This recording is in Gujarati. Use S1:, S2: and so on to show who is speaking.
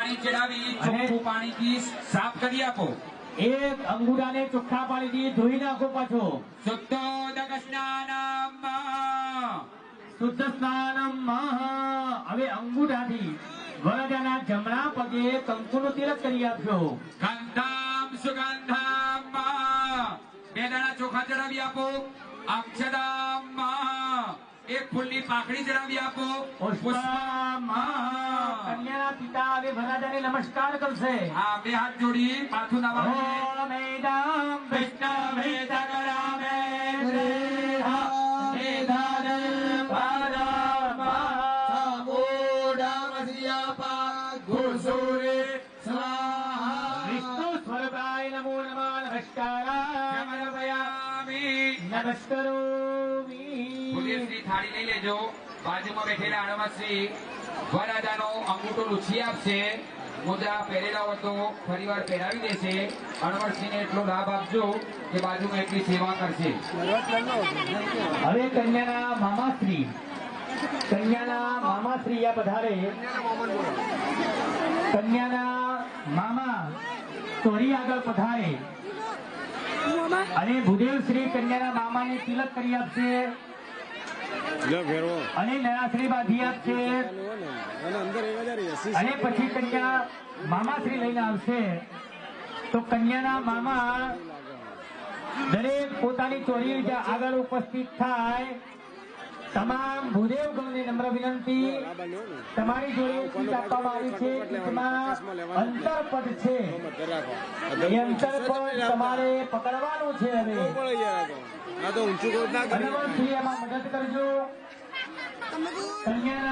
S1: પાણી ચડાવી ચોખ્ખું પાણીથી સાફ કરી આપો।
S2: એક અંગૂઠાને ચોખ્ખા પાણીથી ધોઈ નાખો પાછો।
S1: શુદ્ધોદક સ્નાનમ
S2: શુદ્ધ સ્નાનમ હવે અંગૂઠાથી વરરાજાના જમણા પગે કંકુનું તિલક કરી આપજો।
S1: ગંધામ સુગંધામ બે દાણા ચોખા ચડાવી આપો। અક્ષદામ એક ફૂલની પાકડી ચડાવી આપો।
S2: પુષ્પમ કન્યાના પિતા હવે વરરાજાને નમસ્કાર કરશે।
S1: હા બે હાથ જોડી માથું નમાવો।
S2: ઓમ એદમ વિષ્ણવે સકરામે વિષ્ણુ સ્વરૂપાય નમો નમઃ નમસ્કારોમી।
S1: શ્રી થાળી લઈ લેજો। બાજુમાં બેઠેલા હનુમાનશ્રી વરરાજાનો અંગૂઠો લૂછી આપશે। મોજા પહેરેલા હોય તો ફરીવાર પહેરાવી દેશે। હનુમાનશ્રીને એટલો લાભ આપજો કે બાજુમાં એટલી સેવા કરશે।
S2: હવે કન્યાના મામાશ્રી આ પધારે। કન્યાના મામા ચોરી આગળ પધારે અને ભૂદેવ શ્રી કન્યાના મામાને તિલક કરી આપશે અને નરાશ્રી બાંધી આપશે અને પછી કન્યા મામાશ્રી લઈને આવશે। તો કન્યાના મામા દરેક પોતાની ચોરી આગળ ઉપસ્થિત થાય। તમામ ભૂદેવ ગણને નમ્ર વિનંતી, તમારી જોડે ચીજ આપવામાં આવી છે, જેમાં અંતરપદ છે, એ અંતરપદ તમારે પકડવાનું છે। હવે એમાં મદદ કરજો। કન્યાના